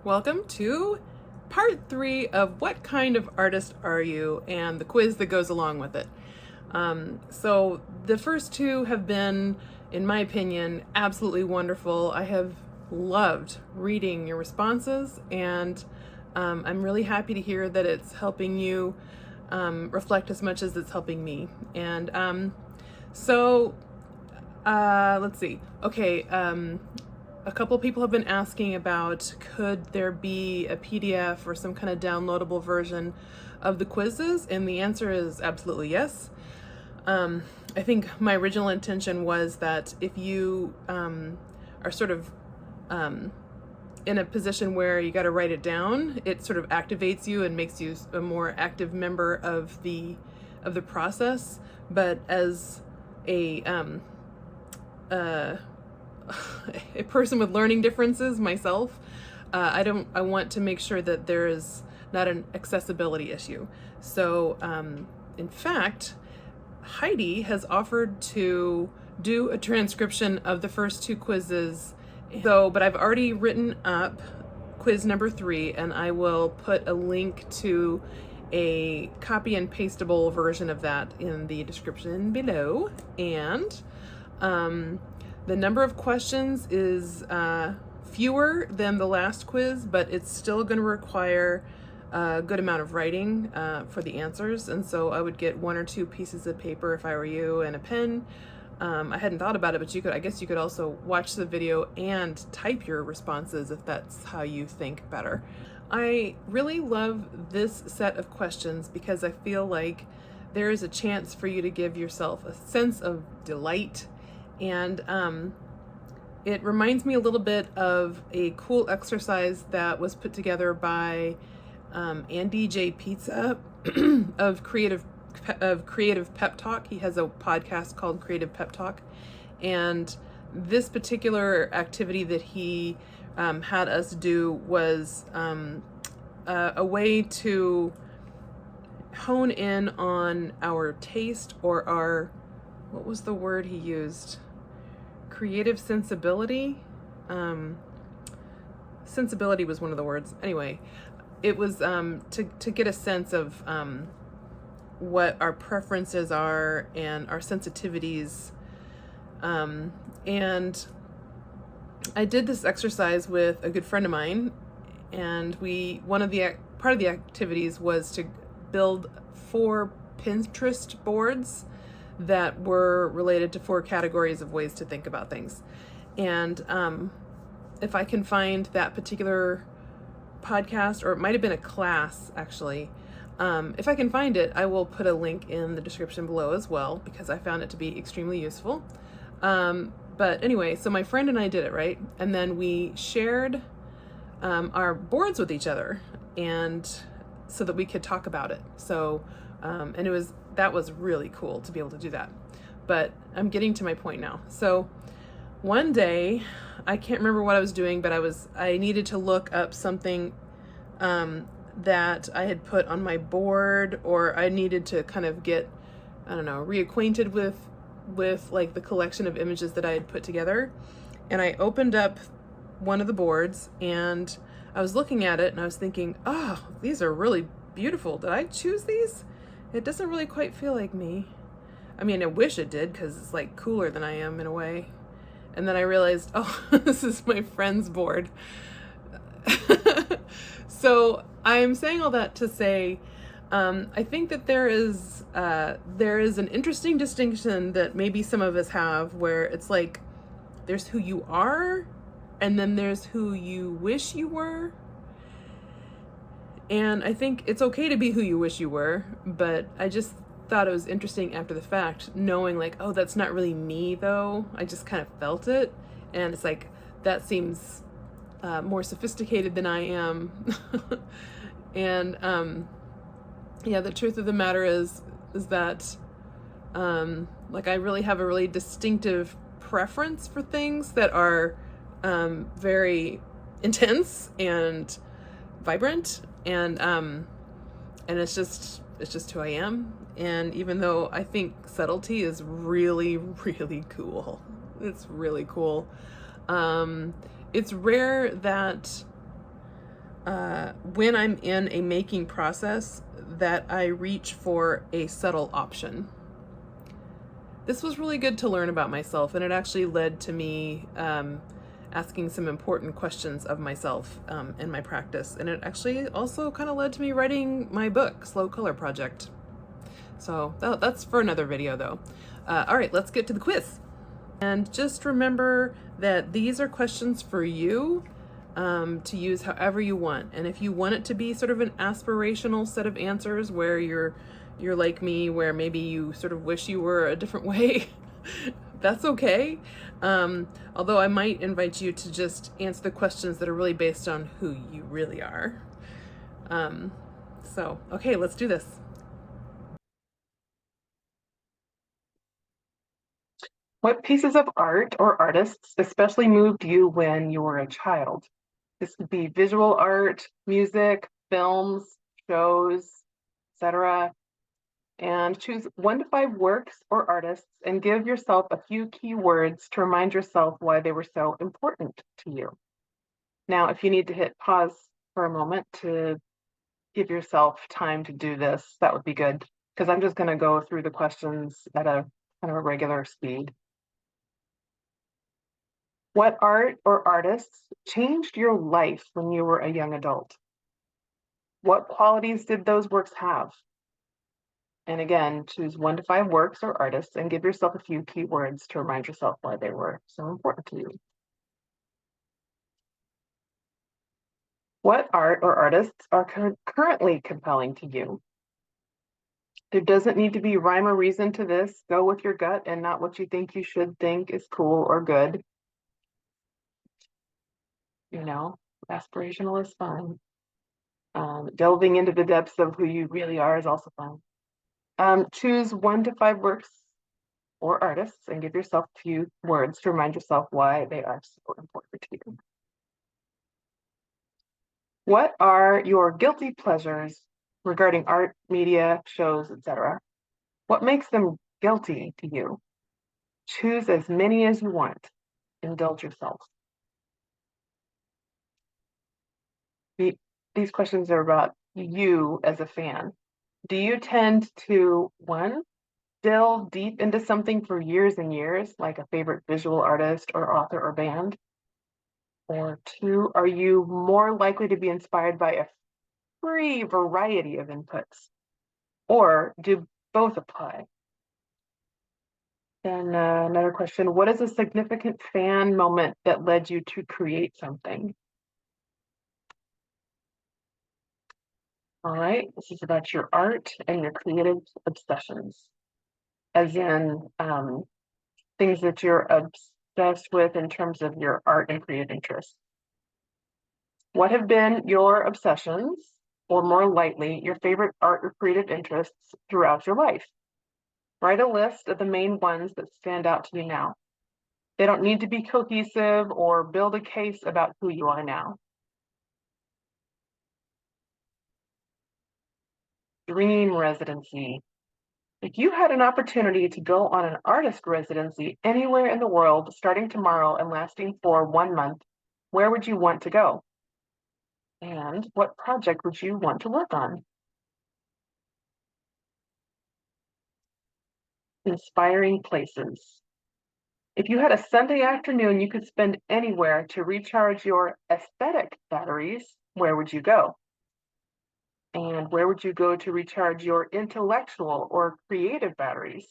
Welcome to part 3 of What Kind of Artist Are You? And the quiz that goes along with it. So the first 2 have been, in my opinion, absolutely wonderful. I have loved reading your responses, and I'm really happy to hear that it's helping you reflect as much as it's helping me. And let's see. Okay. A couple people have been asking about, could there be a PDF or some kind of downloadable version of the quizzes? And the answer is absolutely yes. I think my original intention was that if you are sort of in a position where you got to write it down, it sort of activates you and makes you a more active member of the process. But as a person with learning differences myself, I want to make sure that there is not an accessibility issue. So in fact, Heidi has offered to do a transcription of the first 2 quizzes. But I've already written up quiz number 3, and I will put a link to a copy and pastable version of that in the description below. And the number of questions is fewer than the last quiz, but it's still going to require a good amount of writing for the answers. And so I would get 1 or 2 pieces of paper if I were you, and a pen. I hadn't thought about it, but I guess you could also watch the video and type your responses if that's how you think better. I really love this set of questions because I feel like there is a chance for you to give yourself a sense of delight. And it reminds me a little bit of a cool exercise that was put together by Andy J. Pizza of Creative PepTalk. He has a podcast called Creative PepTalk. And this particular activity that he had us do was a way to hone in on our taste, or our, what was the word he used? Creative sensibility. Sensibility was one of the words. Anyway, it was to get a sense of what our preferences are and our sensitivities. And I did this exercise with a good friend of mine, and part of the activities was to build 4 Pinterest boards that were related to 4 categories of ways to think about things. And if I can find that particular podcast, or it might have been a class actually, if I can find it, I will put a link in the description below as well, because I found it to be extremely useful. But anyway, so my friend and I did it, right? And then we shared our boards with each other, and so that we could talk about it. So, and that was really cool to be able to do that. But I'm getting to my point now. So one day, I can't remember what I was doing, but I needed to look up something that I had put on my board, or I needed to kind of get, reacquainted with like the collection of images that I had put together. And I opened up one of the boards, and I was looking at it, and I was thinking, oh, these are really beautiful. Did I choose these? It doesn't really quite feel like me. I mean, I wish it did, because it's like cooler than I am in a way. And then I realized, oh, this is my friend's board. So I'm saying all that to say, I think that there is an interesting distinction that maybe some of us have, where it's like there's who you are, and then there's who you wish you were. And I think it's okay to be who you wish you were, but I just thought it was interesting after the fact, knowing like, oh, that's not really me though. I just kind of felt it, and it's like, that seems more sophisticated than I am. And yeah, the truth of the matter is that like I really have a really distinctive preference for things that are very intense and vibrant, and it's just who I am. And even though I think subtlety is really, really cool, it's really cool. It's rare that when I'm in a making process, that I reach for a subtle option. This was really good to learn about myself, and it actually led to me asking some important questions of myself in my practice. And it actually also kind of led to me writing my book, Slow Color Project. So that's for another video, though. All right, let's get to the quiz. And just remember that these are questions for you to use however you want. And if you want it to be sort of an aspirational set of answers where you're like me, where maybe you sort of wish you were a different way, that's okay. Although I might invite you to just answer the questions that are really based on who you really are. So, okay, let's do this. What pieces of art or artists especially moved you when you were a child? This could be visual art, music, films, shows, etc. And choose 1 to 5 works or artists and give yourself a few key words to remind yourself why they were so important to you. Now, if you need to hit pause for a moment to give yourself time to do this, that would be good, because I'm just going to go through the questions at a kind of a regular speed. What art or artists changed your life when you were a young adult? What qualities did those works have? And again, choose 1 to 5 works or artists and give yourself a few keywords to remind yourself why they were so important to you. What art or artists are currently compelling to you? There doesn't need to be rhyme or reason to this. Go with your gut and not what you think you should think is cool or good. You know, aspirational is fun. Delving into the depths of who you really are is also fun. Choose 1 to 5 works or artists and give yourself a few words to remind yourself why they are so important to you. What are your guilty pleasures regarding art, media, shows, etc.? What makes them guilty to you? Choose as many as you want. Indulge yourself. These questions are about you as a fan. Do you tend to, 1, delve deep into something for years and years, like a favorite visual artist or author or band? Or 2, are you more likely to be inspired by a free variety of inputs? Or do both apply? Then another question, what is a significant fan moment that led you to create something? All right, this is about your art and your creative obsessions, as in things that you're obsessed with in terms of your art and creative interests. What have been your obsessions, or more lightly, your favorite art or creative interests throughout your life? Write a list of the main ones that stand out to you now. They don't need to be cohesive or build a case about who you are now. Dream residency. If you had an opportunity to go on an artist residency anywhere in the world, starting tomorrow and lasting for 1 month, where would you want to go? And what project would you want to work on? Inspiring places. If you had a Sunday afternoon you could spend anywhere to recharge your aesthetic batteries, where would you go? And where would you go to recharge your intellectual or creative batteries?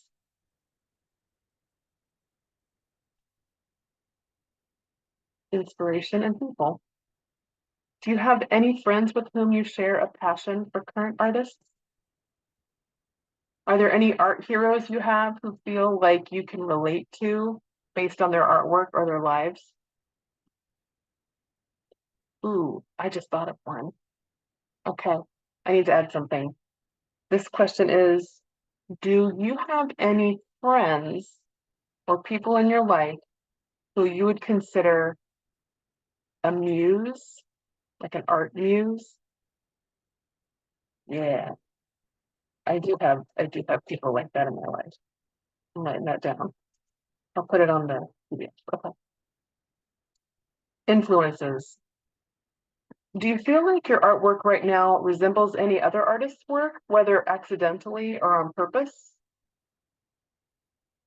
Inspiration and people. Do you have any friends with whom you share a passion for current artists? Are there any art heroes you have who feel like you can relate to based on their artwork or their lives? Ooh, I just thought of one. Okay, I need to add something. This question is, do you have any friends or people in your life who you would consider a muse, like an art muse? Yeah, I do have people like that in my life. I'm writing that down. I'll put it on the PDF. Okay. Influences. Do you feel like your artwork right now resembles any other artist's work, whether accidentally or on purpose?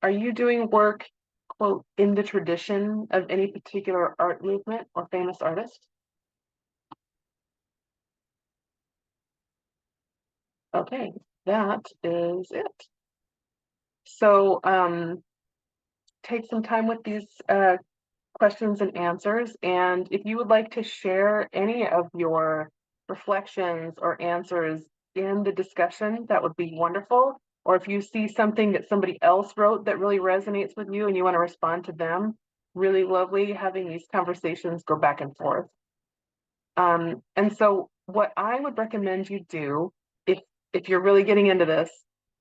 Are you doing work, quote, in the tradition of any particular art movement or famous artist? Okay, that is it. So take some time with these questions and answers. And if you would like to share any of your reflections or answers in the discussion, that would be wonderful. Or if you see something that somebody else wrote that really resonates with you and you want to respond to them, really lovely having these conversations go back and forth. And so what I would recommend you do if you're really getting into this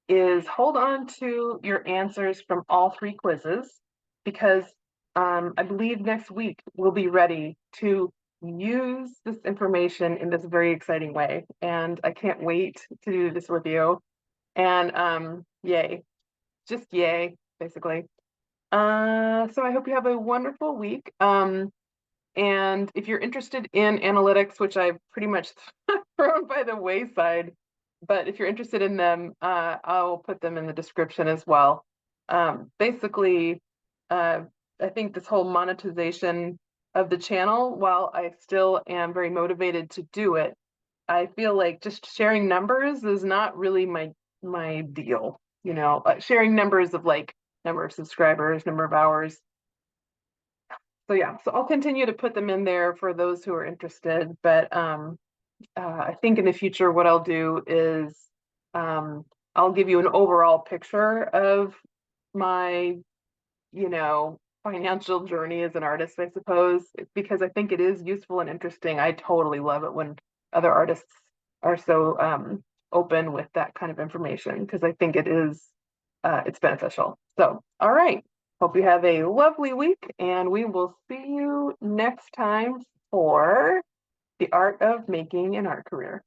is hold on to your answers from all three quizzes because I believe next week we'll be ready to use this information in this very exciting way. And I can't wait to do this with you. And yay, just yay, basically. So I hope you have a wonderful week. And if you're interested in analytics, which I've pretty much thrown by the wayside, but if you're interested in them, I'll put them in the description as well. Basically, uh, I think this whole monetization of the channel, while I still am very motivated to do it, I feel like just sharing numbers is not really my deal. Sharing numbers of like number of subscribers, number of hours. So yeah, so I'll continue to put them in there for those who are interested. But I think in the future, what I'll do is um, I'll give you an overall picture of my, financial journey as an artist, I suppose, because I think it is useful and interesting. I totally love it when other artists are so open with that kind of information because I think it's beneficial. So, all right. Hope you have a lovely week, and we will see you next time for the art of making an art career.